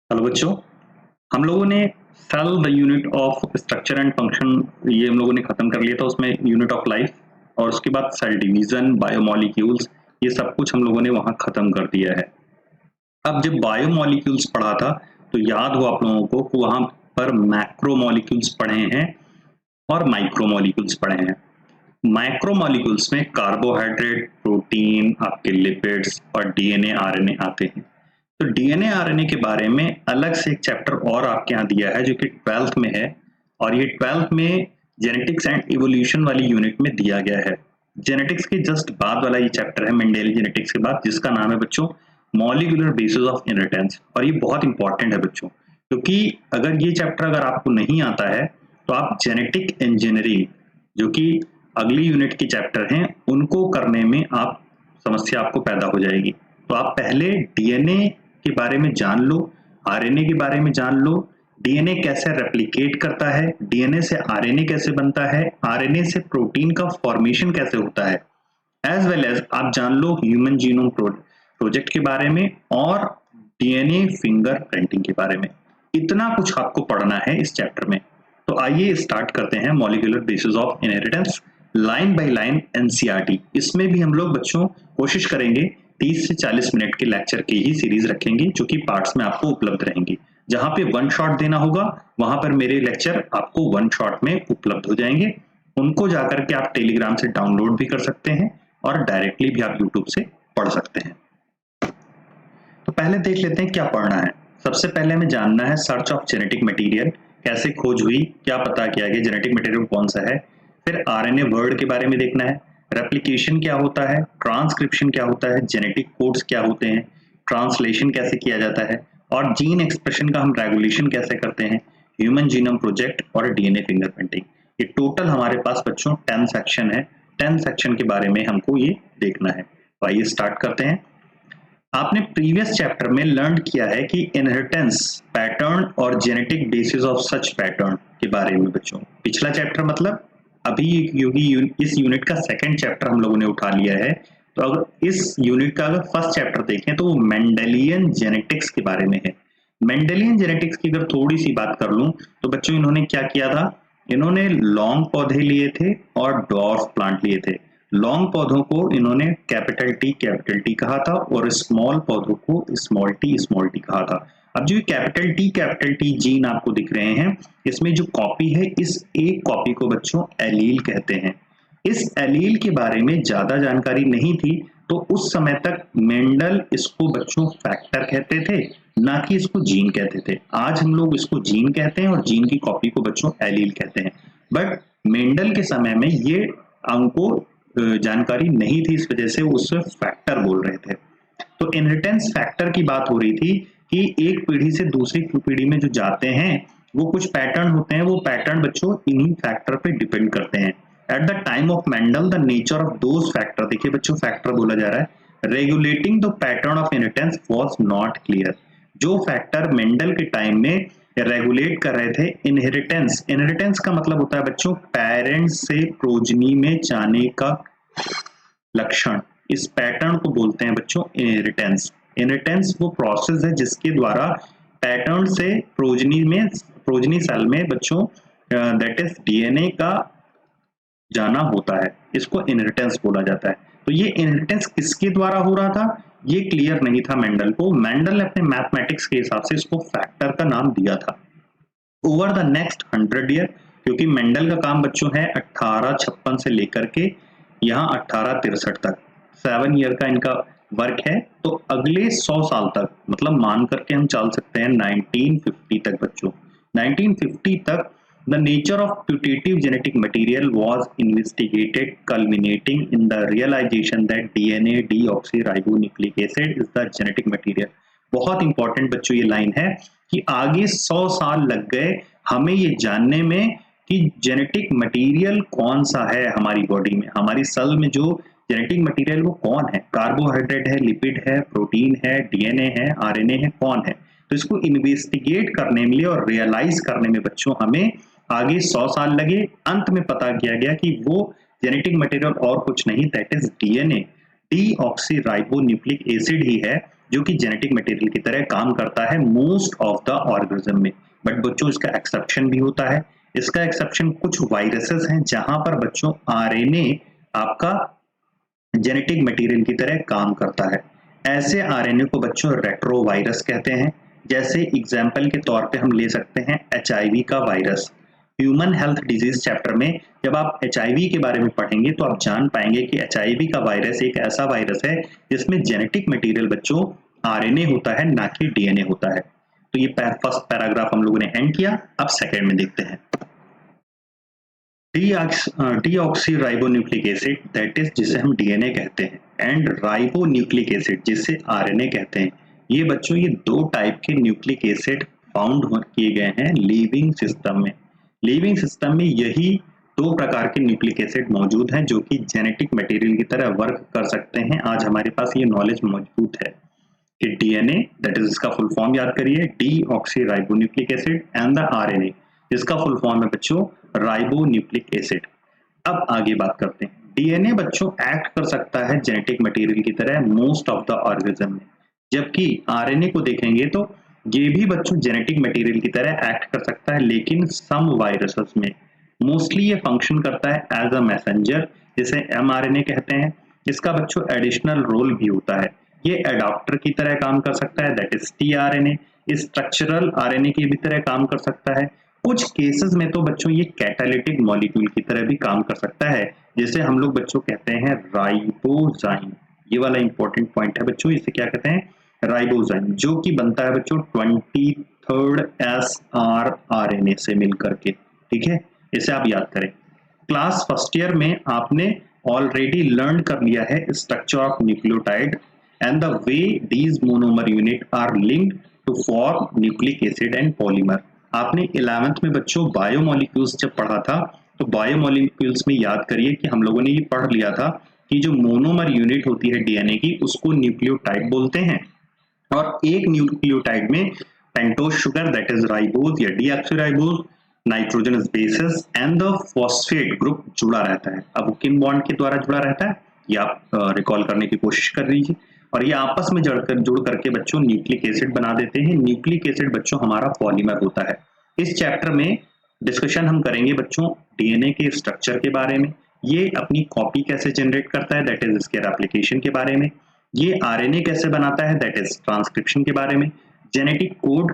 Hello बच्चों, हम लोगों ने cell the unit of structure and function ये हम लोगों ने खत्म कर लिया था। उसमें यूनिट ऑफ लाइफ और उसके बाद सेल डिवीजन, बायोमोलिक्यूल्स, ये सब कुछ हम लोगों ने वहां खत्म कर दिया है। अब जब बायोमोलिक्यूल्स पढ़ा था तो याद हो आप लोगों को कि वहां पर मैक्रोमोलिक्यूल्स पढ़े हैं और माइक्रोमोलिक्यूल्स पढ़े हैं। माइक्रोमोलिक्यूल्स में कार्बोहाइड्रेट, प्रोटीन, आपके लिपिड्स और डीएनए, आरएनए आते हैं। तो डीएनए आरएनए के बारे में अलग से एक चैप्टर और आपके यहाँ दिया है जो कि 12th में है, और ये 12th में जेनेटिक्स एंड इवोल्यूशन वाली यूनिट में दिया गया है। जेनेटिक्स के जस्ट बाद वाला ये चैप्टर है, मेंडेलियन जेनेटिक्स के बाद, जिसका नाम है बच्चों मॉलिक्यूलर बेसिस ऑफ इनहेरिटेंस। और ये बहुत इंपॉर्टेंट है बच्चों, क्योंकि अगर ये चैप्टर अगर आपको नहीं आता है तो आप जेनेटिक इंजीनियरिंग, जो कि अगली यूनिट के चैप्टर हैं, उनको करने में आप समस्या आपको पैदा हो जाएगी। तो आप पहले डीएनए के बारे में जान लो, आरएनए के बारे में जान लो, डीएनए कैसे रेप्लिकेट करता है, डीएनए से आरएनए कैसे बनता है, आरएनए से प्रोटीन का फॉर्मेशन कैसे होता है, एज वेल एज आप जान लो ह्यूमन जीनोम प्रोजेक्ट के बारे में और डीएनए फिंगर प्रिंटिंग के बारे में। इतना कुछ आपको पढ़ना है इस चैप्टर में। तो आइए स्टार्ट करते हैं molecular basis of inheritance, line by line NCERT. इसमें भी हम लोग बच्चों कोशिश करेंगे 30 से 40 मिनट के लेक्चर की ही सीरीज रखेंगे, जो कि पार्ट्स में आपको उपलब्ध रहेंगी। जहां पे वन शॉट देना होगा वहां पर मेरे लेक्चर आपको वन शॉट में उपलब्ध हो जाएंगे। उनको जाकर के आप टेलीग्राम से डाउनलोड भी कर सकते हैं और डायरेक्टली भी आप यूट्यूब से पढ़ सकते हैं। तो पहले देख लेते हैं क्या पढ़ना है। सबसे पहले हमें जानना है सर्च ऑफ जेनेटिक मटेरियल, कैसे खोज हुई, क्या पता किया गया, जेनेटिक मटेरियल कौन सा है। फिर आरएनए वर्ड के बारे में देखना है, रेप्लिकेशन क्या होता है, ट्रांसक्रिप्शन क्या होता है, जेनेटिक कोड्स क्या होते हैं, ट्रांसलेशन कैसे किया जाता है, और जीन एक्सप्रेशन का हम रेगुलेशन कैसे करते हैं, ह्यूमन जीनोम प्रोजेक्ट और डीएनए फिंगरप्रिंटिंग। ये टोटल हमारे पास बच्चों 10 सेक्शन है। 10 सेक्शन के बारे में हमको ये देखना है। तो आइए स्टार्ट करते हैं। आपने प्रीवियस चैप्टर में लर्न किया है कि इनहेरिटेंस पैटर्न और genetic basis of such pattern के बारे में बच्चों। पिछला चैप्टर मतलब अभी क्योंकि इस यूनिट का सेकंड चैप्टर हम लोगों ने उठा लिया है, तो अगर इस यूनिट का अगर फर्स्ट चैप्टर देखें तो वो मेंडेलियन जेनेटिक्स के बारे में है। मेंडेलियन जेनेटिक्स की अगर थोड़ी सी बात कर लूं तो बच्चों इन्होंने क्या किया था, इन्होंने लॉन्ग पौधे लिए थे और डॉर्फ प्लांट लिए थे। लॉन्ग पौधों को इन्होंने कैपिटल टी कहा था और स्मॉल पौधों को स्मॉल टी कहा था। अब जो कैपिटल टी जीन आपको दिख रहे हैं, इसमें जो कॉपी है, इस एक कॉपी को बच्चों एलील कहते हैं। इस एलील के बारे में ज्यादा जानकारी नहीं थी, तो उस समय तक मेंडल इसको बच्चों फैक्टर कहते थे, ना कि इसको जीन कहते थे। आज हम लोग इसको जीन कहते हैं और जीन की कॉपी को बच्चों एलील कहते हैं। बट मेंडल के समय में ये हमको जानकारी नहीं थी, इस वजह से वो उससे फैक्टर बोल रहे थे। तो इनहेरिटेंस फैक्टर की बात हो रही थी कि एक पीढ़ी से दूसरी पीढ़ी में जो जाते हैं वो कुछ पैटर्न होते हैं, वो पैटर्न बच्चों इन्हीं फैक्टर पे डिपेंड करते हैं। At the time of Mendel the nature of those factor, देखिए बच्चों फैक्टर बोला जा रहा है, regulating the pattern of inheritance was not clear. जो फैक्टर मेंडल के टाइम में रेगुलेट कर रहे थे इनहेरिटेंस, इनहेरिटेंस का मतलब होता है बच्चों पेरेंट्स से प्रोजनी में जाने का लक्षण, इस पैटर्न को बोलते हैं बच्चों इनहेरिटेंस। इनहेरिटेंस वो प्रोसेस है जिसके द्वारा पैटर्न से प्रोजनी सेल में बच्चों दैट इज डीएनए का जाना होता है, इसको इनहेरिटेंस बोला जाता है। तो ये इनहेरिटेंस किसके द्वारा हो रहा था ये क्लियर नहीं था मेंडल को। मेंडल ने अपने मैथमेटिक्स के हिसाब से इसको फैक्टर का नाम दिया था। ओवर द नेक्स्ट 100 ईयर, क्योंकि मेंडल का काम बच्चों है 1856 से लेकर के यहाँ 1863 तक, 7 ईयर का इनका वर्क है। तो अगले 100 साल तक, मतलब मान करके हम चल सकते हैं 1950 तक बच्चों, 1950 तक the nature of putative genetic material was investigated, culminating in the realization that DNA deoxyribonucleic acid is the genetic material। बहुत इंपॉर्टेंट बच्चों ये लाइन है कि आगे 100 साल लग गए हमें ये जानने में कि जेनेटिक मटेरियल कौन सा है हमारी बॉडी में, हमारी सेल में जो जेनेटिक मटेरियल वो कौन है, कार्बोहाइड्रेट है, लिपिड है, प्रोटीन है, डीएनए है, आरएनए है, कौन है। तो इसको इन्वेस्टिगेट करने में और रियलाइज करने में बच्चों हमें आगे 100 साल लगे। अंत में पता किया गया कि वो जेनेटिक मटेरियल और कुछ नहीं, that is DNA, deoxyribonucleic acid ही है। जो कि जेनेटिक मटेरियल की तरह काम करता है मोस्ट ऑफ द ऑर्गेनिज्म में। बट बच्चों इसका एक्सेप्शन भी होता है। इसका एक्सेप्शन कुछ वायरसेस हैं जहां पर बच्चों आरएनए आपका जेनेटिक मटेरियल की तरह काम करता है। ऐसे आरएनए को बच्चों रेट्रोवायरस कहते हैं। जैसे एग्जाम्पल के तौर पे हम ले सकते हैं एचआईवी का virus. Human health disease chapter में जब आप एचआईवी के बारे में पढ़ेंगे तो आप जान पाएंगे कि एचआईवी का वायरस एक ऐसा वायरस है जिसमें जेनेटिक मटेरियल बच्चों आरएनए होता है, ना कि डीएनए होता है। तो ये फर्स्ट पैराग्राफ हम लोगों ने एंड किया। अब सेकेंड में देखते हैं। Deoxy ribonucleic acid that is जिसे हम डीएनए कहते हैं, एंड राइबोन्यूक्लिक एसिड जिसे आरएनए कहते हैं। ये बच्चों ये दो टाइप के न्यूक्लिक एसिड फाउंड किए गए हैं लिविंग सिस्टम में। लिविंग सिस्टम में यही दो प्रकार के न्यूक्लिक एसिड मौजूद हैं जो कि जेनेटिक मटेरियल की तरह वर्क कर सकते हैं। आज हमारे पास ये नॉलेज मौजूद है कि डीएनए दैट इज इसका फुल फॉर्म याद करिए, deoxy ribonucleic acid, and the RNA जिसका फुल फॉर्म है बच्चों राइबोन्यूक्लिक एसिड। अब आगे बात करते हैं। डीएनए बच्चों एक्ट कर सकता है जेनेटिक मटेरियल की तरह मोस्ट ऑफ द ऑर्गेनिज्म में, जबकि आरएनए को देखेंगे तो ये भी बच्चों जेनेटिक मटेरियल की तरह एक्ट कर सकता है, लेकिन सम वायरसेस में। मोस्टली ये फंक्शन करता है एज अ मैसेंजर जिसे एमआरएनए कहते हैं। इसका बच्चों एडिशनल रोल भी होता है। ये एडाप्टर की तरह काम कर सकता है that is tRNA. Structural RNA की भी तरह काम कर सकता है। कुछ केसेस में तो बच्चों ये कैटालिटिक मॉलिक्यूल की तरह भी काम कर सकता है, जिसे हम लोग बच्चों कहते हैं राइबोजाइम। ये वाला इंपॉर्टेंट पॉइंट है बच्चों, इसे क्या कहते हैं राइबोजाइम, जो कि बनता है बच्चों 23rd SR आरएनए से मिलकर के। ठीक है, इसे आप याद करें। क्लास फर्स्ट ईयर में आपने ऑलरेडी लर्न कर लिया है structure of nucleotide and the way these monomer unit are linked to form nucleic acid and polymer. आपने 11th में बच्चों बायोमोलिक्यूल्स जब पढ़ा था तो बायोमोलिक्यूल्स में याद करिए कि हम लोगों ने ये पढ़ लिया था कि जो मोनोमर यूनिट होती है डीएनए की उसको न्यूक्लियोटाइड बोलते हैं, और एक न्यूक्लियोटाइड में pentose sugar that is ribose या deoxyribose, nitrogenous bases and the phosphate group जुड़ा रहता है। अब वो किन बॉन्ड के द्वारा जुड़ा रहता है ये आप रिकॉल करने की कोशिश कर लीजिए, और ये आपस में जुड़ करके बच्चों न्यूक्लिक एसिड बना देते हैं। न्यूक्लिक एसिड बच्चों हमारा पॉलीमर होता है। इस चैप्टर में डिस्कशन हम करेंगे बच्चों डीएनए के स्ट्रक्चर के बारे में, ये अपनी कॉपी कैसे जनरेट करता है दैट इज इसके एप्लीकेशन के बारे में, ये आरएनए कैसे बनाता है दैट इज ट्रांसक्रिप्शन के बारे में, जेनेटिक कोड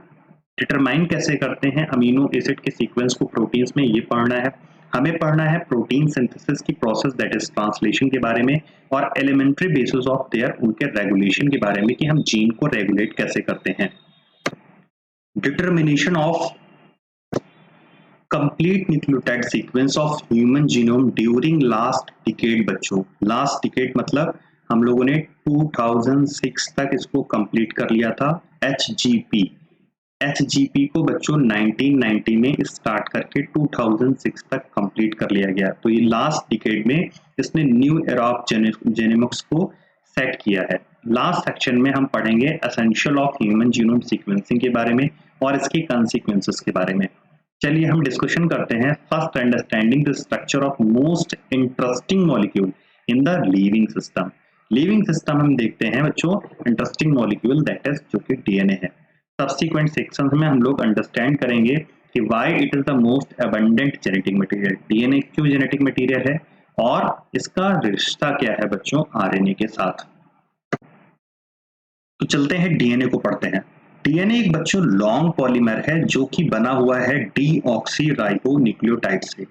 डिटरमाइन कैसे करते हैं अमीनो एसिड के सीक्वेंस को प्रोटीन्स में, ये पढ़ना है। हमें पढ़ना है प्रोटीन सिंथेसिस की प्रोसेस दैट इज ट्रांसलेशन के बारे में, और एलिमेंट्री बेसिस ऑफ देयर उनके रेगुलेशन के बारे में कि हम जीन को रेगुलेट कैसे करते हैं। Determination of complete nucleotide sequence of human genome during last decade बच्चों। लास्ट डिकेड मतलब हम लोगों ने 2006 तक इसको कंप्लीट कर लिया था। एचजीपी को बच्चों 1990 में स्टार्ट करके 2006 तक कंप्लीट कर लिया गया। तो ये लास्ट डिकेड में इसने न्यू एरा ऑफ जेनेमिक्स को सेट किया है। लास्ट सेक्शन में हम पढ़ेंगे essential of human genome sequencing के बारे में और इसके कॉन्सिक्वेंसेस के बारे में। चलिए हम डिस्कशन करते हैं first understanding the structure of most interesting molecule in the living system. Living system हम देखते हैं बच्चों इंटरेस्टिंग मॉलिक्यूल दैट इज जो कि डीएनए है। सब्सिक्वेंट सेक्शंस में हम लोग अंडरस्टैंड करेंगे कि why it is the most abundant genetic material. DNA क्यों जेनेटिक मटेरियल है और इसका रिश्ता क्या है बच्चों आरएनए के साथ। तो चलते हैं डीएनए को पढ़ते हैं। डीएनए एक बच्चों लॉन्ग पॉलीमर है जो कि बना हुआ है डीऑक्सीराइबोन्यूक्लियोटाइड से।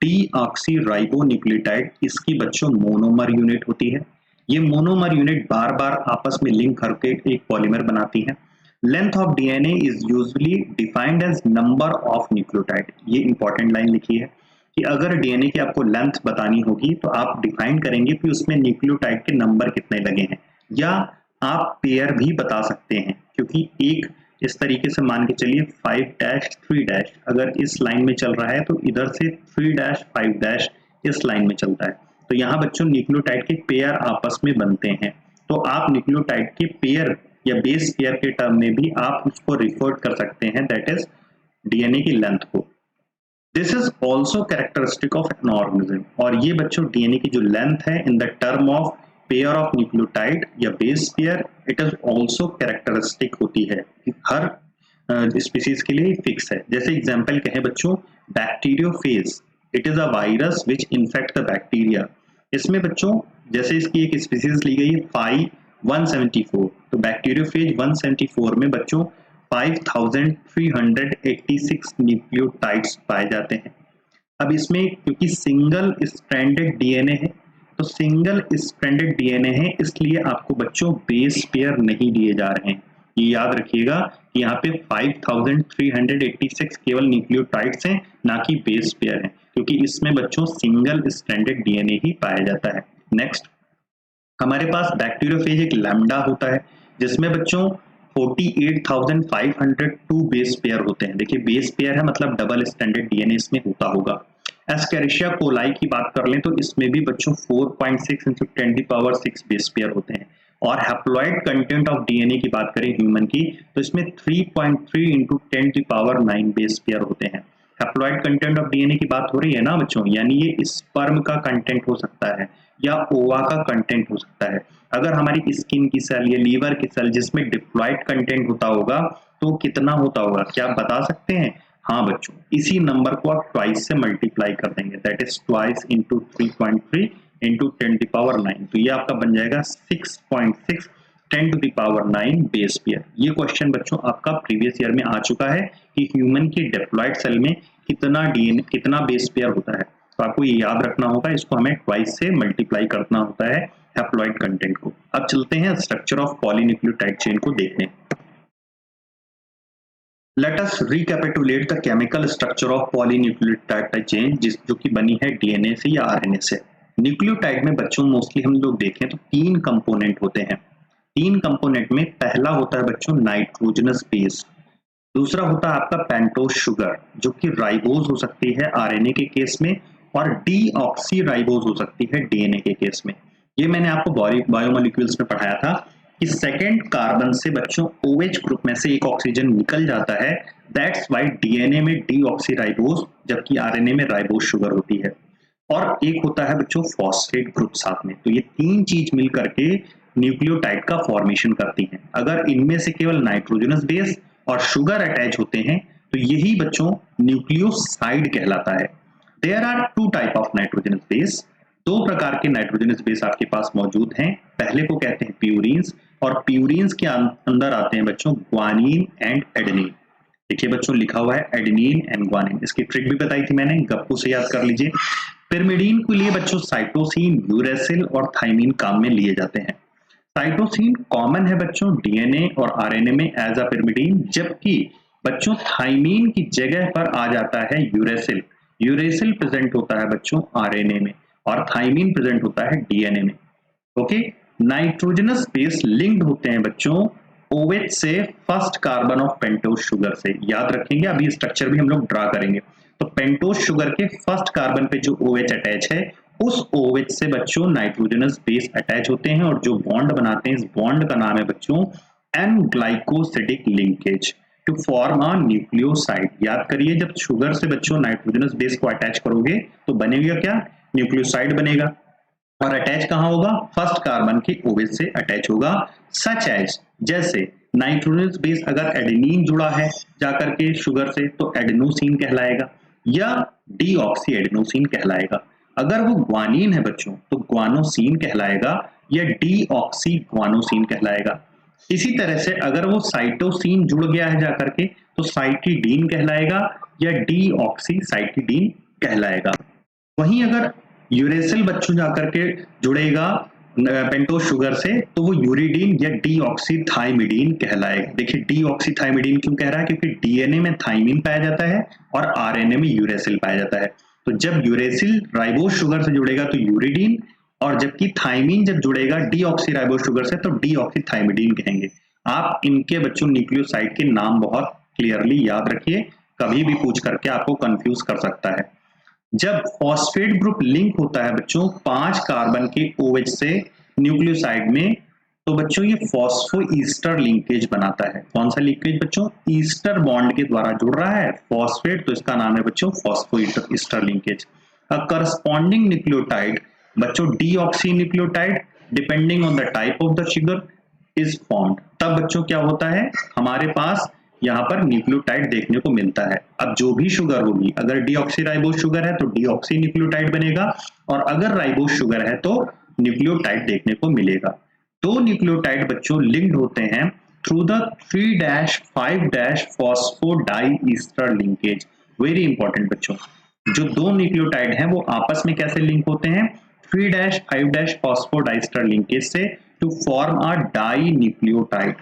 डीऑक्सीराइबोन्यूक्लियोटाइड इसकी बच्चों मोनोमर यूनिट होती है। ये मोनोमर यूनिट बार बार आपस में लिंक करके एक पॉलीमर बनाती है। Length of DNA is usually defined as number of nucleotide. ये इंपॉर्टेंट लाइन लिखी है कि अगर डीएनए की आपको लेंथ बतानी होगी तो आप डिफाइन करेंगे कि उसमें न्यूक्लियोटाइड के नंबर कितने लगे हैं, या आप पेयर भी बता सकते हैं, क्योंकि एक इस तरीके से मान के चलिए 5-3- अगर इस लाइन में चल रहा है तो इधर से 3-5- इस लाइन में चलता है। तो यहाँ बच्चों न्यूक्लियोटाइड के पेयर आपस में बनते हैं। तो आप न्यूक्लियोटाइड के पेयर या बेस पेयर के टर्म में भी आप उसको रिफर कर सकते हैं दैट इज डीएनए की लेंथ को। This is also characteristic of an organism. और ये बच्चों डीएनए की जो लेंथ है in the term of pair of nucleotide या base pair it is also characteristic होती है, हर स्पीसीज के लिए फिक्स है। जैसे एग्जाम्पल कहें बच्चों, bacteriophage, it is a virus which infect the bacteria. इसमें बच्चों जैसे इसकी एक स्पीसीज ली गई है 5174, तो बैक्टीरियोफेज 174 में बच्चों 5386 न्यूक्लियोटाइड्स पाए जाते हैं। अब इसमें क्योंकि सिंगल स्ट्रैंडेड डीएनए है, तो सिंगल स्ट्रैंडेड डीएनए है इसलिए आपको बच्चों बेस पेयर नहीं दिए जा रहे हैं। ये याद रखिएगा कि यहाँ पे 5386 केवल न्यूक्लियोटाइड्स हैं, ना कि बेस पेयर हैं, क्योंकि इसमें बच्चों सिंगल स्ट्रैंडेड डीएनए ही पाया जाता है। नेक्स्ट हमारे पास बैक्टीरियोफेज एक लैम्डा होता है, जिसमें बच्चों 48,502 बेस पेयर होते हैं। देखिए बेस पेयर है मतलब डबल स्टैंडर्ड डीएनए इसमें होता होगा। एस्केरिशिया कोलाई की बात कर लें तो इसमें भी बच्चों 4.6 × 10⁶ बेस पेयर होते हैं। और हैप्लॉइड कंटेंट ऑफ डीएनए की बात करें ह्यूमन की तो इसमें 3.3 × 10⁻9 बेस पेयर होते हैं। हैप्लॉइड कंटेंट ऑफ डीएनए की बात हो रही है ना बच्चों, यानी ये स्पर्म का कंटेंट हो सकता है या ओवा का कंटेंट हो सकता है। अगर हमारी स्किन की सेल या लीवर की सेल जिसमें डिप्लॉइड कंटेंट होता होगा तो कितना होता होगा, क्या आप बता सकते हैं? हाँ बच्चों, इसी नंबर को आप ट्वाइस से मल्टीप्लाई कर देंगे, that is twice into 3.3 into 10⁻9, तो ये आपका बन जाएगा 6.6 10⁻9 बेस पेयर। ये क्वेश्चन बच्चों आपका प्रीवियस ईयर में आ चुका है कि ह्यूमन की डिप्लॉइड सेल में कितना डीएनए कितना बेस पेयर होता है, तो आपको ये याद रखना होगा, इसको हमें ट्वाइस से मल्टीप्लाई करना होता है हैप्लॉइड कंटेंट को। अब चलते हैं स्ट्रक्चर ऑफ पॉलीन्यूक्लियोटाइड चेन को देखने। Let us recapitulate the chemical structure of polynucleotide chain जो कि बनी है डीएनए से या आरएनए से। न्यूक्लियोटाइड में बच्चों मोस्टली हम लोग देखें तो 3 कंपोनेंट होते हैं। 3 कंपोनेंट में पहला होता है बच्चों नाइट्रोजनस बेस, दूसरा होता है आपका पेंटोज शुगर जो कि राइबोज हो सकती है आरएनए के केस में, और डीऑक्सी राइबोज हो सकती है डीएनए के केस में। ये मैंने आपको बायोमोलिक्यूल्स में पढ़ाया था कि सेकेंड कार्बन से बच्चों OH ग्रुप में से एक ऑक्सीजन निकल जाता है, दैट्स वाई डीएनए में डीऑक्सी राइबोज जबकि आरएनए में राइबोज शुगर होती है। और एक होता है बच्चों फॉस्फेट ग्रुप साथ में। तो ये 3 चीज मिल करके न्यूक्लियोटाइड का फॉर्मेशन करती हैं। अगर इनमें से केवल नाइट्रोजनस बेस और शुगर अटैच होते हैं तो यही बच्चों न्यूक्लियोसाइड कहलाता है। There are 2 type of nitrogenous base, 2 प्रकार के नाइट्रोजनस बेस आपके पास मौजूद हैं। पहले को कहते हैं प्यूरीन्स, और प्यूरीन्स के अंदर आते हैं बच्चों ग्वानिन एंड एडेनिन। देखिए बच्चों लिखा हुआ है एडेनिन एंड ग्वानिन, इसकी ट्रिक भी बताई थी मैंने, गप्पू से याद कर लीजिए। पिरिमिडीन के लिए बच्चों साइटोसिन, यूरेसिल और थाइमिन काम में लिए जाते हैं। साइटोसिन कॉमन है बच्चों डीएनए और आरएनए में एज अ पिरिमिडीन, जबकि बच्चों थाइमिन की जगह पर आ जाता है यूरेसिल। यूरेसिल प्रेजेंट होता है बच्चों आरएनए में और थाइमिन प्रेजेंट होता है डीएनए में। ओके, नाइट्रोजनस बेस लिंक्ड होते हैं बच्चों OH से first carbon of pentose sugar से। याद रखेंगे, अभी स्ट्रक्चर भी हम लोग ड्रा करेंगे। तो पेंटोज शुगर के फर्स्ट कार्बन पे जो OH अटैच है उस OH से बच्चों नाइट्रोजनस बेस अटैच होते हैं, और जो बॉन्ड बनाते हैं इस बॉन्ड का नाम है बच्चों N glycosidic linkage to form a nucleoside. याद करिए, जब शुगर से बच्चों नाइट्रोजनस बेस को अटैच करोगे तो बनेगा क्या, न्यूक्लियोसाइड बनेगा। और अटैच कहां होगा, फर्स्ट कार्बन के OH से अटैच होगा। सच एज जैसे नाइट्रोजनस बेस अगर एडेनिन जुड़ा है जाकर के शुगर से तो एडेनोसिन कहलाएगा या डीऑक्सी एडेनोसिन कहलाएगा। अगर वो ग्वानिन है बच्चों तो ग्वानोसिन कहलाएगा या डीऑक्सी ग्वानोसिन कहलाएगा। इसी तरह से अगर वो साइटोसिन जुड़ गया है जाकर के तो साइटिडीन कहलाएगा या डीऑक्सी साइटिडीन कहलाएगा। वहीं अगर यूरेसिल बच्चों जाकर के जुड़ेगा पेंटोज शुगर से तो वो यूरिडीन या डीऑक्सीथाइमिडीन कहलाएगा। देखिए डीऑक्सीथाइमिडीन क्यों कह रहा है, क्योंकि डीएनए में थाइमिन पाया जाता है और आरएनए में यूरेसिल पाया जाता है। तो जब यूरेसिल राइबोज शुगर से जुड़ेगा तो यूरिडीन, और जबकि थाइमिन जब जुड़ेगा डीऑक्सी राइबोज शुगर से तो डीऑक्सीथाइमिडीन कहेंगे। आप इनके बच्चों न्यूक्लियोसाइड के नाम बहुत क्लियरली याद रखिए, कभी भी पूछ करके आपको कंफ्यूज कर सकता है। जब फॉस्फेट ग्रुप लिंक होता है बच्चों 5 कार्बन के OH से न्यूक्लियोसाइड में तो बच्चों ये फॉस्फो ईस्टर लिंकेज बनाता है। कौन सा लिंकेज बच्चों, ईस्टर बॉन्ड के द्वारा जुड़ रहा है फॉस्फेट, तो इसका नाम है बच्चों फॉस्फो ईस्टर लिंकेज। अ करस्पॉन्डिंग न्यूक्लियोटाइड बच्चों deoxy nucleotide depending on the type of the sugar is formed. तब बच्चों क्या होता है, हमारे पास यहाँ पर न्यूक्लियोटाइड देखने को मिलता है। अब जो भी शुगर होगी, अगर डीऑक्सीराइबोस शुगर है तो डीऑक्सी न्यूक्लियोटाइड बनेगा, और अगर राइबोस शुगर है तो न्यूक्लियोटाइड देखने को मिलेगा। दो न्यूक्लियोटाइड बच्चों लिंक्ड होते हैं through the 3-5- phosphodiester linkage. Very important बच्चों, जो दो न्यूक्लियोटाइड हैं वो आपस में कैसे लिंक होते हैं, 3-5- फॉस्फोडाइस्टर लिंकेज से to form a dinucleotide.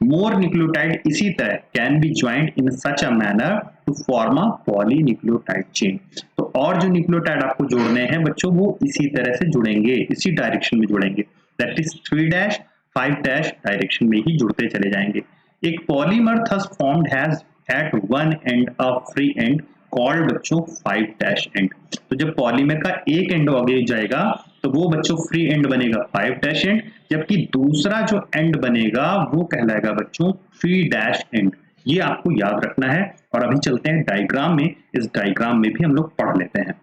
More nucleotide इसी तरह can be joined in such a manner to form a polynucleotide chain. तो और जो न्यूक्लियोटाइड आपको जोड़ने हैं बच्चों वो इसी तरह से जुड़ेंगे, इसी डायरेक्शन में जुड़ेंगे, दैट इज 3-5- डायरेक्शन में ही जुड़ते चले जाएंगे। एक polymer thus formed has at one end a free end called बच्चों 5- एंड। तो जब पॉलीमर का एक एंड आगे जाएगा तो वो बच्चों फ्री एंड बनेगा 5- एंड, जबकि दूसरा जो एंड बनेगा वो कहलाएगा बच्चों 3- एंड। ये आपको याद रखना है। और अभी चलते हैं डायग्राम में, इस डायग्राम में भी हम लोग पढ़ लेते हैं।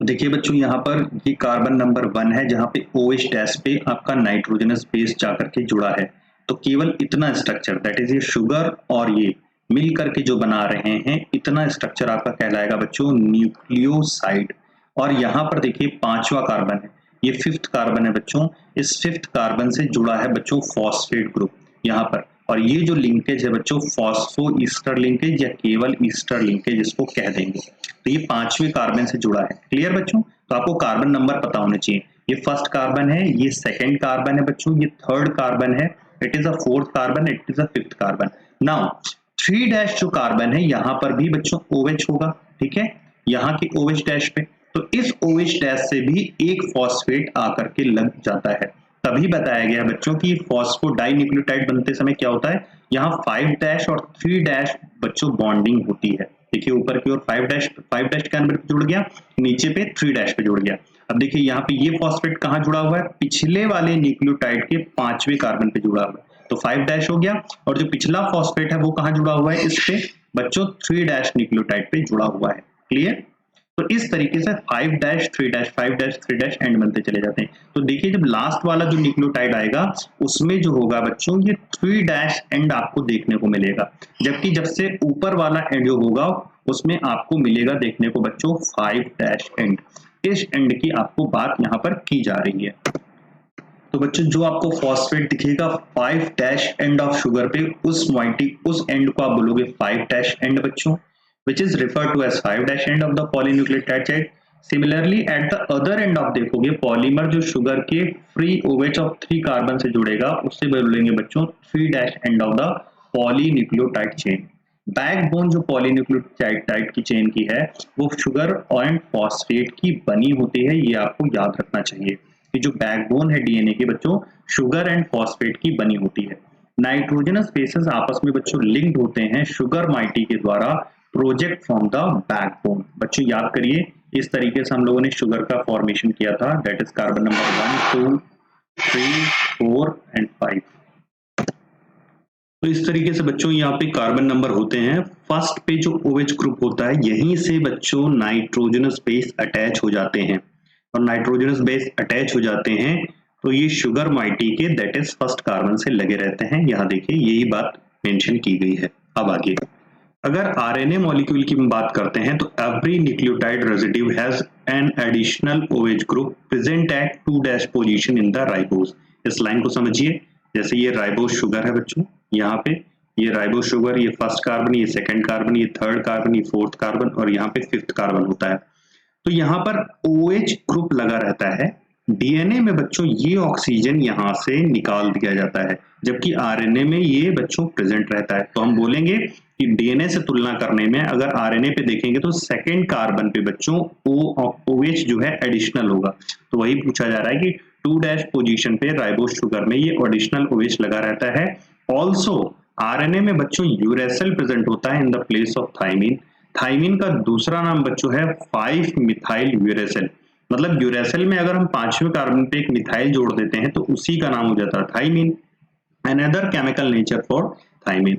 देखिए बच्चों यहाँ पर ये कार्बन नंबर 1 है जहां पे OH डैश पे आपका नाइट्रोजनस बेस जाकर के जुड़ा है। तो केवल इतना स्ट्रक्चर, दैट इज ये शुगर और ये मिल करके जो बना रहे हैं, इतना स्ट्रक्चर आपका कहलाएगा बच्चों न्यूक्लियोसाइड। और यहाँ पर देखिए 5वां कार्बन है, ये 5th कार्बन है बच्चों। इस 5th कार्बन से जुड़ा है बच्चों फॉस्फेट ग्रुप यहाँ पर। और ये जो लिंकेज है बच्चों फॉस्फो ईस्टर लिंकेज या केवल ईस्टर लिंकेज इसको कह देंगे। तो ये 5वें कार्बन से जुड़ा है। क्लियर बच्चों, तो आपको कार्बन नंबर पता होने चाहिए। ये 1st कार्बन है, ये 2nd कार्बन है बच्चों, ये 3rd कार्बन है, it is a 4th carbon, it is a 5th carbon. Now 3- जो कार्बन है यहाँ पर भी बच्चों OH होगा, ठीक है, यहाँ के OH डैश पे। तो इस OH डैश से भी एक फॉस्फेट आकर के लग जाता है। तभी बताया गया बच्चों की फॉस्फोडाई न्यूक्लियोटाइड बनते समय क्या होता है, यहाँ 5- और 3- बच्चों बॉन्डिंग होती है। देखिए ऊपर की ओर 5- के नंबर पे जुड़ गया, नीचे पे 3- पे जुड़ गया। अब देखिए यहाँ पे ये फॉस्फेट कहाँ जुड़ा हुआ है, पिछले वाले न्यूक्लियोटाइड के 5वें कार्बन पे जुड़ा हुआ है, तो 5- हो गया। और जो पिछला फॉस्फेट है वो कहाँ जुड़ा हुआ है, इस पे बच्चों 3- न्यूक्लियोटाइड पे जुड़ा हुआ है। क्लियर, तो इस तरीके से 5- 3- 5- 3- एंड बनते चले जाते हैं। तो देखिए जब लास्ट वाला जो न्यूक्लियोटाइड आएगा उसमें जो होगा बच्चों ये 3- एंड आपको देखने को मिलेगा, जबकि जब से ऊपर वाला एंड जो होगा उसमें आपको मिलेगा देखने को बच्चों 5- एंड। इस एंड की आपको बात यहाँ पर की जा रही है। तो बच्चों जो आपको फॉस्फेट दिखेगा 5- एंड ऑफ शुगर पे, उस मॉइटी उस एंड को आप बोलोगे 5- एंड बच्चों, which is referred to as 5- end of the polynucleotide chain. Similarly at the other end of देखोगे पॉलीमर जो शुगर के फ्री OH ऑफ 3 कार्बन से जुड़ेगा उससे बोलेंगे बच्चों 3- end of the polynucleotide chain। Backbone जो पॉलीन्यूक्लियोटाइड की चेन की है वो शुगर एंड फॉस्फेट की बनी होती है। ये आपको याद रखना चाहिए कि जो बैकबोन है DNA के बच्चों शुगर एंड फॉस्फेट की बनी होती है। नाइट्रोजनस बेसेस आपस में बच्चों लिंक्ड होते हैं शुगर माइटी के द्वारा प्रोजेक्ट फ्रॉम द बैकबोन। बच्चों याद करिए इस तरीके से हम लोगों ने शुगर का फॉर्मेशन किया था, that is carbon number 1 2 3 4 and 5। तो इस तरीके से बच्चों यहाँ पे कार्बन नंबर होते हैं। फर्स्ट पे जो OH ग्रुप होता है यहीं से बच्चों नाइट्रोजनस बेस अटैच हो जाते हैं, और नाइट्रोजनस बेस अटैच हो जाते हैं तो ये शुगर माइटी के दैट इज 1st कार्बन से लगे रहते हैं। यहाँ देखिए यही बात मेंशन की गई है। अब आगे अगर RNA मॉलिक्यूल की बात करते हैं तो every nucleotide residue has an additional OH group present at 2- position in the ribose. इस लाइन को समझिए, जैसे ये राइबोस शुगर है बच्चों, यहाँ पे ये राइबोस शुगर, ये 1st कार्बन, ये 2nd कार्बन, ये 3rd कार्बन, ये 4th कार्बन और यहाँ पे 5th कार्बन होता है। तो यहाँ पर OH ग्रुप लगा रहता है। DNA में बच्चों ये ऑक्सीजन यहाँ से निकाल दिया जाता है, जबकि RNA में ये बच्चों प्रेजेंट रहता है। तो हम बोलेंगे कि DNA से तुलना करने में अगर RNA पे देखेंगे तो 2nd कार्बन पे बच्चों OH जो है एडिशनल होगा। तो वही पूछा जा रहा है कि 2- पोजीशन पे राइबोस शुगर में ये एडिशनल OH लगा रहता है। ऑल्सो RNA में बच्चों यूरेसिल प्रेजेंट होता है in the place of thymine. Thymine का दूसरा नाम बच्चों है 5-मिथाइल यूरेसिल। मतलब यूरेसिल में अगर हम 5वें कार्बन पे एक मिथाइल जोड़ देते हैं तो उसी का नाम हो जाता है thymine. Another chemical nature for thymine.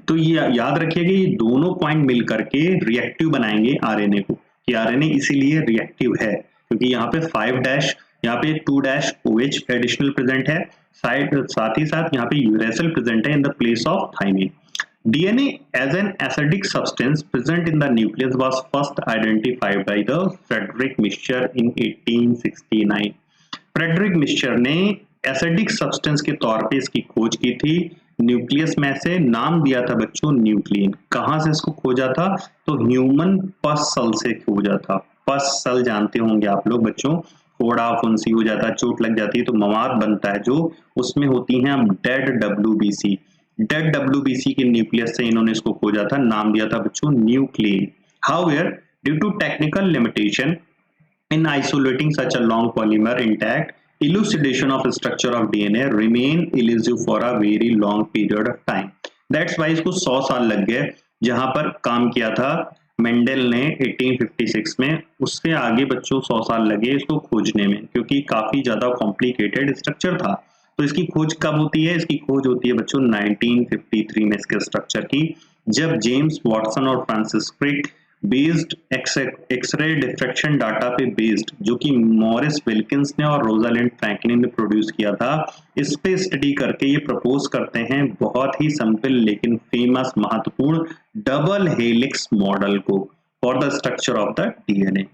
तो ये याद रखिएगा ये दोनों पॉइंट मिल करके रिएक्टिव बनाएंगे RNA को, कि RNA इसीलिए रिएक्टिव है क्योंकि यहाँ पे 5- यहाँ पे 2-OH एडिशनल प्रेजेंट है, साथ ही साथ यहाँ पे यूरेसिल प्रेजेंट है in the place of thymine. DNA as an acidic substance present in the nucleus was first identified by the Frederick Mitscher in 1869। Frederick Miescher ने एसिडिक सब्सटेंस के तौर पे इसकी खोज की थी न्यूक्लियस में से, नाम दिया था बच्चों न्यूक्लियन। कहां से इसको खोजा था? तो ह्यूमन पस सेल से खोजा था। पस सेल जानते होंगे आप लोग बच्चों, फोड़ा फुंसी हो जाता है, चोट लग जाती है तो मवाद बनता है जो, उसमें होती हैं डेड डब्ल्यूबीसी। डेड डब्ल्यूबीसी के न्यूक्लियस से इन्होंने इसको खोजा था, नाम दिया था बच्चों nuclein. However due to technical limitation in isolating such a long polymer intact, elucidation of structure of DNA remain elusive for a very long period of time। That's why इसको 100 साल लग गए, जहां पर काम किया था मेंडल ने 1856 में, उससे आगे बच्चों 100 साल लगे इसको खोजने में, क्योंकि काफी ज्यादा कॉम्प्लिकेटेड स्ट्रक्चर था। तो इसकी खोज कब होती है? इसकी खोज होती है बच्चों 1953 में इसके स्ट्रक्चर की, जब जेम्स वॉटसन और Francis Crick based X-ray diffraction data पे बेस्ड, जो कि मॉरिस विल्किंस ने और रोजालिंड फ्रैंकलिन ने प्रोड्यूस किया था, इस पे स्टडी करके ये प्रपोज करते हैं बहुत ही सिंपल लेकिन फेमस महत्वपूर्ण डबल हेलिक्स मॉडल को for the structure of the DNA.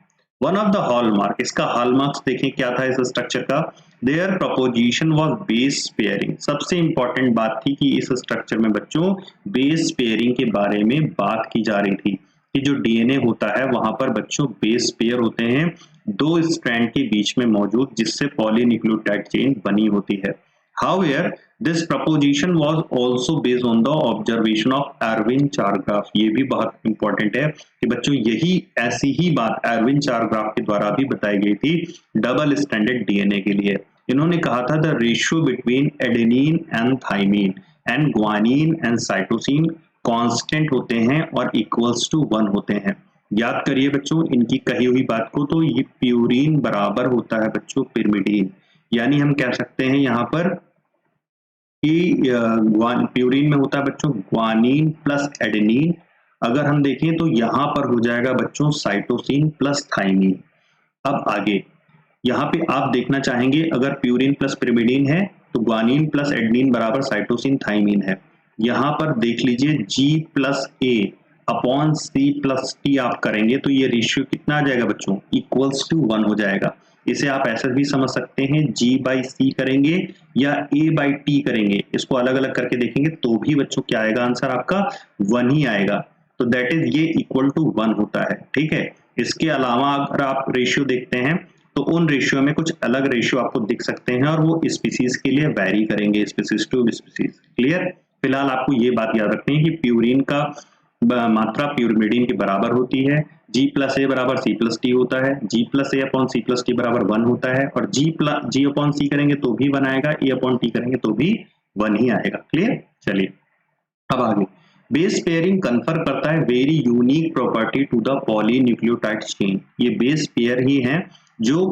One of the hallmark, इसका हॉलमार्क्स देखें क्या था इस स्ट्रक्चर का? Their proposition was base pairing. सबसे इंपॉर्टेंट बात थी कि इस स्ट्रक्चर में बच्चों बेस पेयरिंग के बारे में बात की जा रही थी कि जो डीएनए होता है वहां पर बच्चों बेस पेयर होते हैं दो स्ट्रैंड के बीच में मौजूद, जिससे पॉलीन्यूक्लियोटाइड चेन बनी होती है। However this proposition was also based on the observation of Erwin Chargaff. ये भी बहुत इंपॉर्टेंट है कि बच्चों यही ऐसी ही बात एरविन चारग्राफ के द्वारा भी बताई गई थी डबल स्टैंडर्ड डीएनए के लिए। इन्होंने कहा था the ratio between adenine and thymine and guanine and cytosine constant होते हैं और इक्वल्स टू 1 होते हैं। याद करिए बच्चों इनकी कही हुई बात को, तो ये प्यूरिन बराबर होता है बच्चों पिरिमिडीन, यानी हम कह सकते हैं यहाँ पर कि प्यूरिन में होता है बच्चों ग्वानिन प्लस एडेनिन। अगर हम देखें तो यहाँ पर हो जाएगा बच्चों साइटोसिन प्लस थाइमिन। अब आगे यहाँ पे आप देखना चाहेंगे अगर प्यूरिन प्लस पिरिमिडीन है तो ग्वानिन प्लस एडेनिन बराबर साइटोसिन थाइमिन है। यहाँ पर देख लीजिए G plus A upon C plus T आप करेंगे तो ये रेशियो कितना आ जाएगा बच्चों? इक्वल्स टू 1 हो जाएगा। इसे आप ऐसे भी समझ सकते हैं G बाई C करेंगे या A बाई T करेंगे, इसको अलग अलग करके देखेंगे तो भी बच्चों क्या आएगा आंसर आपका? 1 ही आएगा। तो दैट इज ये इक्वल टू 1 होता है, ठीक है। इसके अलावा अगर आप रेशियो देखते हैं तो उन रेशियो में कुछ अलग रेशियो आपको दिख सकते हैं और वो स्पीसीज के लिए वैरी करेंगे, स्पीसीज टू स्पीसीज। क्लियर? फिलहाल आपको ये बात याद रखनी है कि प्यूरिन का मात्रा प्यूरिमिडीन के बराबर होती है, G प्लस ए बराबर C प्लस टी होता है, G प्लस ए अपॉन C प्लस टी बराबर 1 होता है, और G अपॉन C करेंगे तो भी 1 आएगा, E अपॉन टी करेंगे तो भी 1 ही आएगा। क्लियर? चलिए अब आगे बेस पेयरिंग कन्फर करता है very unique property to the polynucleotide chain. ये बेस पेयर ही हैं जो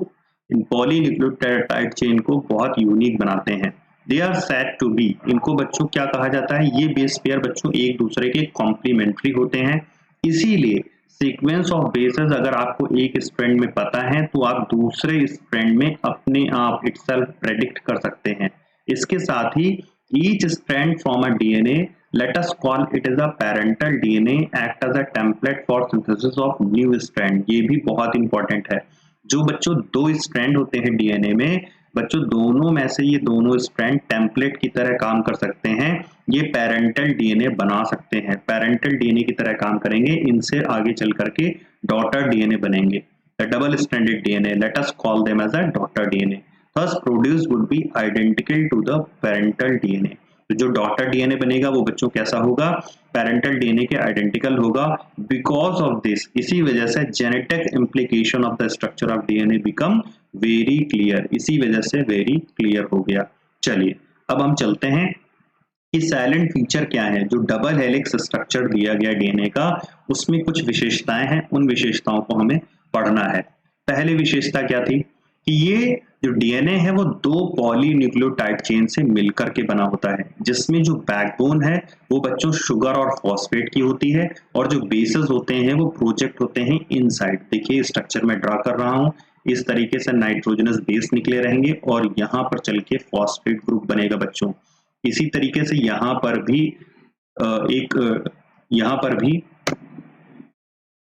पॉलीन्यूक्लियोटाइड चेन को बहुत यूनिक बनाते हैं। They are said to be, इनको बच्चों क्या कहा जाता है? ये बेस पेयर बच्चों एक दूसरे के कॉम्प्लीमेंट्री होते हैं, इसीलिए सीक्वेंस ऑफ बेसेस अगर आपको एक स्ट्रैंड में पता है तो आप दूसरे स्ट्रैंड में अपने आप इटसेल्फ प्रेडिक्ट कर सकते हैं। इसके साथ ही each strand from a DNA let us call it is a parental DNA act as a template for synthesis of new strand. ये भी बहुत इंपॉर्टेंट है। जो बच्चों दो स्ट्रैंड होते हैं डीएनए में बच्चों, दोनों में से ये दोनों स्ट्रैंड टेम्पलेट की तरह काम कर सकते हैं, ये पेरेंटल डीएनए बना सकते हैं, पेरेंटल डीएनए की तरह काम करेंगे, इनसे आगे चल करके डॉटर डीएनए बनेंगे। The double stranded DNA let us call them as a daughter DNA thus produced would be identical to the parental DNA। तो जो डॉटर डीएनए बनेगा वो बच्चों कैसा होगा? पेरेंटल डीएनए के आइडेंटिकल होगा। बिकॉज ऑफ दिस, इसी वजह से genetic implication of the structure of DNA become very clear, इसी वजह से वेरी क्लियर हो गया। चलिए अब हम चलते हैं कि साइलेंट फीचर क्या है। जो डबल हेलिक्स स्ट्रक्चर दिया गया डीएनए का, उसमें कुछ विशेषताएं हैं, उन विशेषताओं को हमें पढ़ना है। पहली विशेषता क्या थी कि ये जो डीएनए है वो दो पॉलीन्यूक्लियोटाइड चेन से मिलकर के बना होता है, जिसमें जो बैकबोन है वो बच्चों शुगर और फॉस्फेट की होती है, और जो बेसेस होते हैं वो प्रोजेक्ट होते हैं इनसाइड। देखिए स्ट्रक्चर में ड्रा कर रहा हूं, इस तरीके से नाइट्रोजनस बेस निकले रहेंगे और यहाँ पर चल के फॉस्फेट ग्रुप बनेगा बच्चों। इसी तरीके से यहाँ पर भी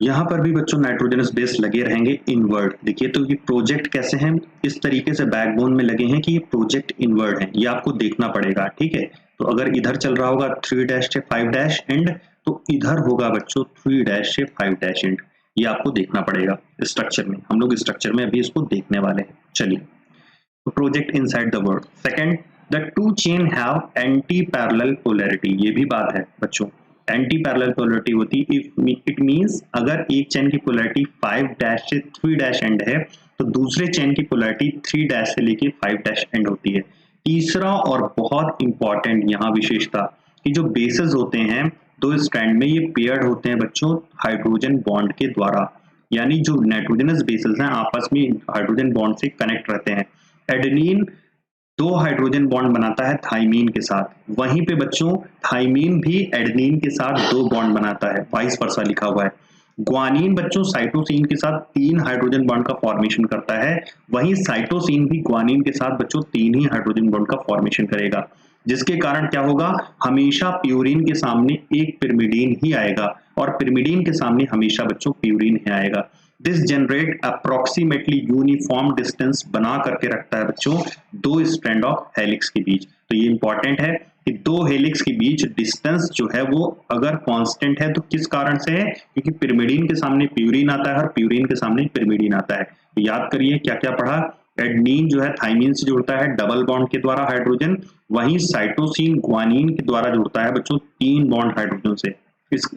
यहाँ पर भी बच्चों नाइट्रोजनस बेस लगे रहेंगे इनवर्ड। देखिए तो ये प्रोजेक्ट कैसे हैं, इस तरीके से बैकबोन में लगे हैं कि ये प्रोजेक्ट इनवर्ड है, ये आपको देखना पड़ेगा, ठीक है। तो अगर इधर चल रहा होगा 3' से 5' एंड, तो इधर होगा बच्चों 3' से 5' एंड, ये आपको देखना पड़ेगा स्ट्रक्चर में। हम लोग स्ट्रक्चर में अभी इसको देखने वाले हैं। चलिए, तो project inside the word. Second, the two chain have anti parallel polarity. ये भी बात है बच्चों, एंटी पैरेलल पोलैरिटी होती है इट मींस अगर एक चेन की पोलैरिटी 5' से 3' एंड है, तो दूसरे चेन की पोलैरिटी 3' से लेके 5' एंड होती है। तीसरा और बहुत इंपॉर्टेंट यहाँ विशेषता कि जो बेसेस होते हैं दो स्ट्रैंड में, ये पेयर्ड होते हैं बच्चों हाइड्रोजन बॉन्ड के द्वारा, यानी जो नाइट्रोजनस बेसेस हैं आपस में हाइड्रोजन बॉन्ड से कनेक्ट रहते हैं। एडेनिन 2 हाइड्रोजन बॉन्ड बनाता है थाइमीन के साथ, वहीं पे बच्चों थाइमीन भी एडेनिन के साथ 2 बॉन्ड बनाता है, वाइस वर्सा लिखा हुआ है। ग्वानिन बच्चों साइटोसिन के साथ 3 हाइड्रोजन बॉन्ड का फॉर्मेशन करता है, वहीं साइटोसिन भी ग्वानिन के साथ बच्चों 3 ही हाइड्रोजन बॉन्ड का फॉर्मेशन करेगा, जिसके कारण क्या होगा, हमेशा प्यूरिन के सामने एक पिरिमिडीन ही आएगा और पिरिमिडीन के सामने हमेशा बच्चों प्यूरिन ही आएगा। This generate approximately uniform distance बना करके रखता है बच्चों 2 स्ट्रैंड ऑफ हेलिक्स के बीच। तो ये इंपॉर्टेंट है कि 2 हेलिक्स के बीच डिस्टेंस जो है वो अगर कांस्टेंट है तो किस कारण से है, क्योंकि पिरिमिडीन के सामने प्यूरिन आता है और प्यूरिन के सामने पिरिमिडीन आता है। तो याद करिए क्या क्या पढ़ा, एडेनिन जो है थाइमीन से जुड़ता है डबल बॉन्ड के द्वारा हाइड्रोजन, वहीं साइटोसिन ग्वानिन के द्वारा जुड़ता है बच्चों 3 बॉन्ड हाइड्रोजन से।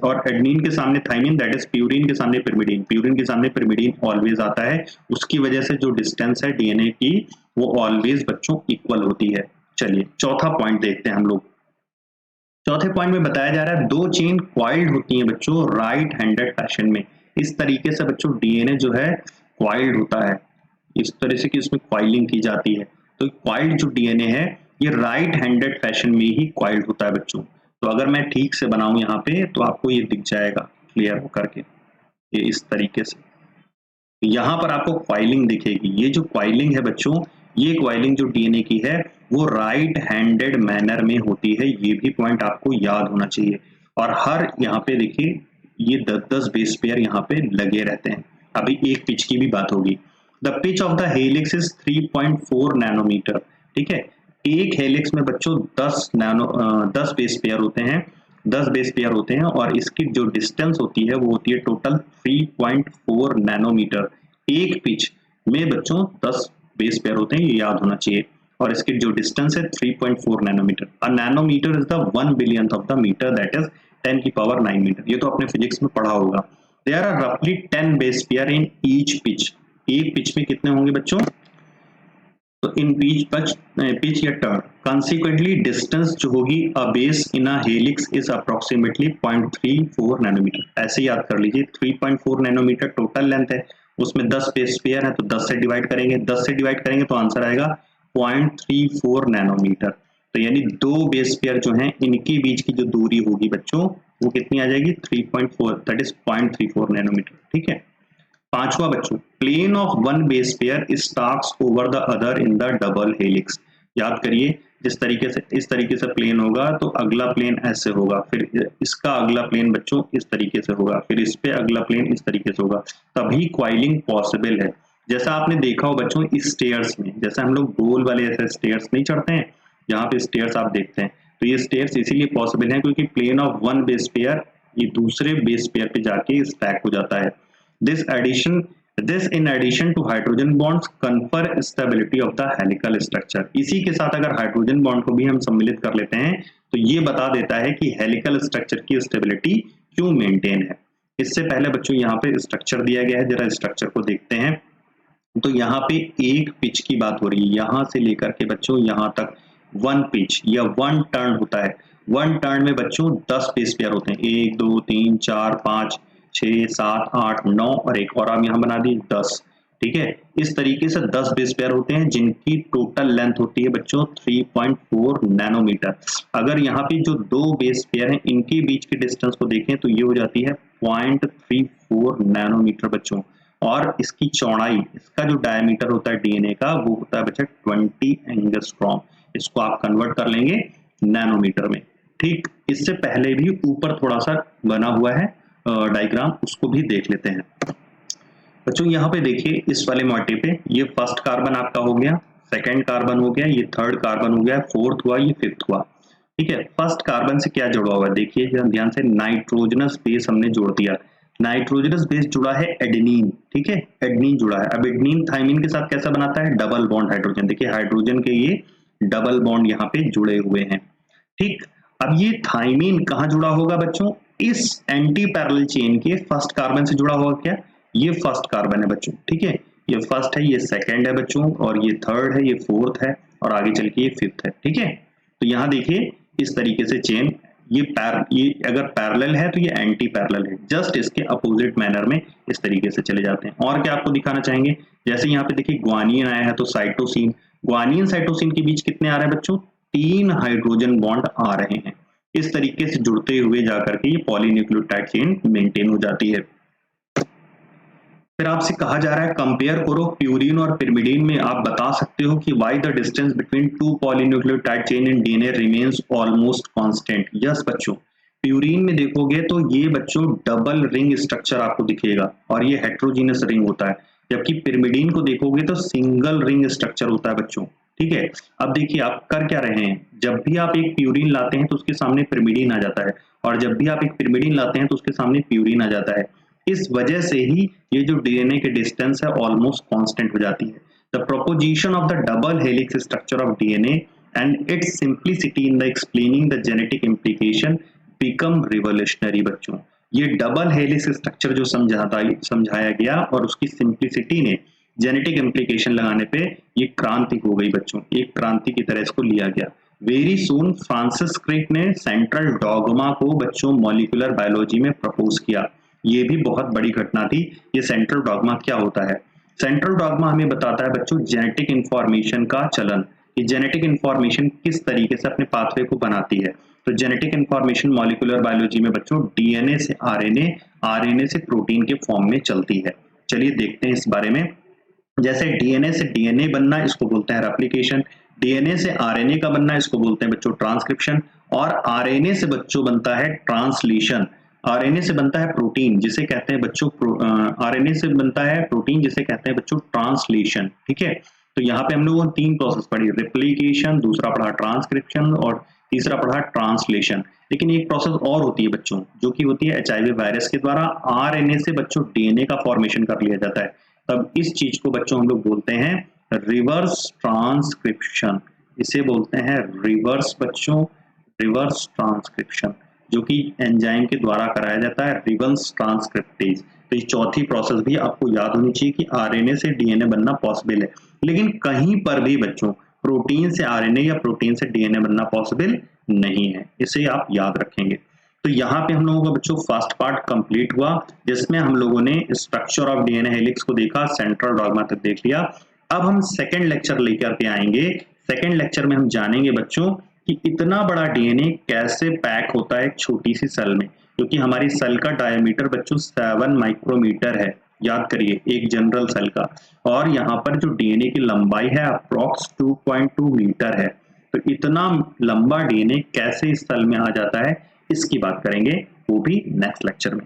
और एडेनिन के सामने थाइमिन, दैट इज प्यूरिन के सामने पिरिमिडीन, प्यूरिन के सामने पिरिमिडीन ऑलवेज आता है, उसकी वजह से जो डिस्टेंस है डीएनए की वो ऑलवेज बच्चों इक्वल होती है। चलिए चौथा पॉइंट देखते हैं हम लोग। चौथे पॉइंट में बताया जा रहा है 2 चेन क्वाइल्ड होती हैं बच्चों राइट हैंडेड फैशन में। इस तरीके से बच्चों डीएनए जो है क्वाइल्ड होता है, इस तरह से कि इसमें क्वाइलिंग की जाती है। तो क्वाइल्ड जो डीएनए है ये राइट हैंडेड फैशन में ही क्वाइल्ड होता है बच्चों। तो अगर मैं ठीक से बनाऊं यहाँ पे तो आपको ये दिख जाएगा क्लियर होकर के, ये इस तरीके से यहाँ पर आपको क्वाइलिंग दिखेगी। ये जो क्वाइलिंग है बच्चों, ये क्वाइलिंग जो डीएनए की है वो राइट हैंडेड मैनर में होती है, ये भी पॉइंट आपको याद होना चाहिए। और हर यहाँ पे देखिए ये 10-10 बेस पेयर यहाँ पे लगे रहते हैं। अभी एक पिच की भी बात होगी। The pitch of the helix is 3.4 nanometre, ठीक है। एक हेलिक्स में बच्चों 10 बेस पेयर होते हैं, 10 बेस पेयर होते हैं और इसकी जो डिस्टेंस होती है वो होती है टोटल 3.4 नैनोमीटर। एक पिच में बच्चों 10 बेस पेयर होते हैं, ये याद होना चाहिए। और इसकी जो डिस्टेंस है 3.4 nanometre. A nanometre is the 1 billionth of the metre, that is 10 की पावर 9 मीटर। ये तो आपने फिजिक्स में पढ़ा होगा। देयर आर रफली 10 base pair in each pitch. एक पिच में कितने होंगे बच्चों, तो इन पिच या टर्न कॉन्सिक्वेंटली डिस्टेंस जो होगी a base in a helix is approximately 0.34 nanometre. ऐसे याद कर लीजिए 3.4 नैनोमीटर टोटल लेंथ है, उसमें 10 बेस पेयर है तो 10 से डिवाइड करेंगे, 10 से डिवाइड करेंगे तो आंसर आएगा 0.34 नैनोमीटर। तो यानी 2 बेस पेयर जो हैं इनके बीच की जो दूरी होगी बच्चों वो कितनी आ जाएगी 3.4, दैट इज 0.34 नैनोमीटर, ठीक है। पांचवा बच्चों, plane of one base pair starts over the other in the double helix. याद करिए जिस तरीके से इस तरीके से प्लेन होगा तो अगला प्लेन ऐसे होगा, फिर इसका अगला प्लेन बच्चों इस तरीके से होगा, फिर इस पे अगला प्लेन इस तरीके से होगा, तभी क्वाइलिंग पॉसिबल है। जैसा आपने देखा हो बच्चों इस स्टेयर्स में, जैसे हम लोग गोल वाले ऐसे स्टेयर्स नहीं चढ़ते हैं, यहाँ पे स्टेयर्स आप देखते हैं, तो ये स्टेयर्स इसीलिए पॉसिबल है क्योंकि plane of one base pair ये दूसरे बेस पेयर पे जाके स्टैक हो जाता है। This in addition to hydrogen bonds confer stability of the helical structure। इसी के साथ अगर हाइड्रोजन बॉन्ड को भी हम सम्मिलित कर लेते हैं तो ये बता देता है कि हेलिकल स्ट्रक्चर की स्टेबिलिटी क्यों मेंटेन है। इससे पहले बच्चों यहाँ पे स्ट्रक्चर दिया गया है, जरा स्ट्रक्चर को देखते हैं। तो यहाँ पे एक पिच की बात हो रही है, यहाँ से लेकर के बच्चों यहाँ तक 1 पिच या 1 टर्न होता है। 1 टर्न में बच्चों 10 बेस पेयर होते हैं, 1 2 3 4 5 6 7 8 9 और एक और आप यहाँ बना दी 10, ठीक है। इस तरीके से 10 बेस पेयर होते हैं जिनकी टोटल लेंथ होती है बच्चों 3.4 नैनोमीटर। अगर यहाँ पे जो 2 बेस पेयर हैं इनके बीच की डिस्टेंस को देखें तो ये हो जाती है 0.34 नैनोमीटर बच्चों। और इसकी चौड़ाई, इसका जो डायमीटर होता है डीएनए का वो होता है बच्चा 20 एंगस्ट्रॉम। इसको आप कन्वर्ट कर लेंगे नैनोमीटर में। ठीक, इससे पहले भी ऊपर थोड़ा सा बना हुआ है डायग्राम, उसको भी देख लेते हैं बच्चों। यहाँ पे देखिए इस वाले मोटिव पे ये फर्स्ट कार्बन आपका हो गया, सेकंड कार्बन हो गया, ये थर्ड कार्बन हो गया, फोर्थ हुआ, ये फिफ्थ हुआ। ठीक है, फर्स्ट कार्बन से क्या जुड़ा हुआ है देखिए ध्यान से, नाइट्रोजनस बेस हमने जोड़ दिया। नाइट्रोजनस बेस जुड़ा है एडेनिन, ठीक है, एडेनिन जुड़ा है। अब एडेनिन थाइमिन के साथ कैसा बनाता है, डबल बॉन्ड हाइड्रोजन। देखिए हाइड्रोजन के ये डबल बॉन्ड यहाँ पे जुड़े हुए हैं। ठीक, अब ये थाइमिन कहाँ जुड़ा होगा बच्चों, इस एंटी पैरेलल चेन के फर्स्ट कार्बन से जुड़ा होगा। क्या, ये फर्स्ट कार्बन है बच्चों, ठीक है, ये फर्स्ट है, ये सेकंड है बच्चों, और ये थर्ड है, ये फोर्थ है, और आगे चल के ये फिफ्थ है। ठीक है, तो यहाँ देखिए इस तरीके से चेन, ये अगर पैरेलल है तो ये एंटी पैरेलल है, जस्ट इसके अपोजिट मैनर में इस तरीके से चले जाते हैं। और क्या आपको दिखाना चाहेंगे, जैसे यहाँ पे देखिए ग्वानिन आया है तो साइटोसिन, ग्वानिन साइटोसिन के बीच कितने आ रहे हैं बच्चों, 3 हाइड्रोजन बॉन्ड आ रहे हैं। इस तरीके से जुड़ते हुए जाकर के ये पॉलीन्यूक्लियोटाइड चेन मेंटेन हो जाती है। फिर आपसे कहा जा रहा है कंपेयर करो प्यूरिन और पिरिमिडीन में, आप बता सकते हो कि why the distance between two polynucleotide chain in DNA remains almost constant. Yes बच्चों, प्यूरिन में देखोगे तो ये बच्चों डबल रिंग स्ट्रक्चर आपको दिखेगा और ये हेट्रोजीनियस रिंग होता है, जबकि पिरिमिडीन को देखोगे तो सिंगल रिंग स्ट्रक्चर होता है बच्चों। ठीक है, अब देखिए आप कर क्या रहे हैं, जब भी आप एक प्यूरिन लाते हैं तो उसके सामने पिरिमिडीन आ जाता है, और जब भी आप एक पिरिमिडीन लाते हैं तो उसके सामने प्यूरिन आ जाता है। इस वजह से ही ये जो डीएनए के डिस्टेंस है ऑलमोस्ट कांस्टेंट हो जाती है। The proposition of the double helix structure of DNA and it's simplicity in the explaining the genetic implication become revolutionary. बच्चों, ये डबल हेलिक्स स्ट्रक्चर जो समझाया गया और उसकी सिंप्लिसिटी ने जेनेटिक इम्प्लीकेशन लगाने पे ये क्रांति हो गई बच्चों, एक क्रांति की तरह इसको लिया गया। वेरी सून फ्रांसिस क्रिक ने सेंट्रल डॉगमा को बच्चों मॉलिक्यूलर बायोलॉजी में प्रपोज किया। ये भी बहुत बड़ी घटना थी। ये सेंट्रल डॉगमा क्या होता है, सेंट्रल डॉगमा हमें बताता है बच्चों जेनेटिक इंफॉर्मेशन का चलन, कि जेनेटिक इंफॉर्मेशन किस तरीके से अपने पाथवे को बनाती है। तो जेनेटिक इंफॉर्मेशन मॉलिक्यूलर बायोलॉजी में बच्चों डीएनए से आरएनए, आरएनए से प्रोटीन के फॉर्म में चलती है। चलिए देखते हैं इस बारे में। जैसे डीएनए से डीएनए बनना, इसको बोलते हैं रेप्लिकेशन। डीएनए से आरएनए का बनना, इसको बोलते हैं बच्चों ट्रांसक्रिप्शन। और आरएनए से बच्चों बनता है ट्रांसलेशन। आरएनए से बनता है प्रोटीन जिसे कहते हैं बच्चों आरएनए से बनता है प्रोटीन जिसे कहते हैं बच्चों ट्रांसलेशन। ठीक है, तो यहाँ पे हम लोगों ने 3 प्रोसेस पढ़ी, रेप्लिकेशन, दूसरा पढ़ा ट्रांसक्रिप्शन और तीसरा पढ़ा ट्रांसलेशन। लेकिन एक प्रोसेस और होती है बच्चों जो कि होती है एचआईवी वायरस के द्वारा आरएनए से बच्चों डीएनए का फॉर्मेशन कर लिया जाता है। तब इस चीज को बच्चों हम लोग बोलते हैं रिवर्स ट्रांसक्रिप्शन। इसे बोलते हैं रिवर्स बच्चों, रिवर्स ट्रांसक्रिप्शन, जो कि एंजाइम के द्वारा कराया जाता है, रिवर्स ट्रांसक्रिप्टेज। तो ये चौथी प्रोसेस भी आपको याद होनी चाहिए कि आरएनए से डीएनए बनना पॉसिबल है, लेकिन कहीं पर भी बच्चों प्रोटीन से आरएनए या प्रोटीन से डीएनए बनना पॉसिबल नहीं है, इसे आप याद रखेंगे। तो यहाँ पे हम लोगों का बच्चों फर्स्ट पार्ट कंप्लीट हुआ, जिसमें हम लोगों ने स्ट्रक्चर ऑफ डीएनए हेलिक्स को देखा, सेंट्रल डॉगमा तक देख लिया। अब हम सेकंड लेक्चर लेकर के आएंगे। सेकंड लेक्चर में हम जानेंगे बच्चों कि इतना बड़ा डीएनए कैसे पैक होता है एक छोटी सी सेल में, क्योंकि हमारी सेल का डायमीटर बच्चों 7 माइक्रोमीटर है, याद करिए, एक जनरल सेल का। और यहाँ पर जो डीएनए की लंबाई है अप्रॉक्स 2.2 मीटर है। तो इतना लंबा डीएनए कैसे इस सेल में आ जाता है, इसकी बात करेंगे, वो भी नेक्स्ट लेक्चर में।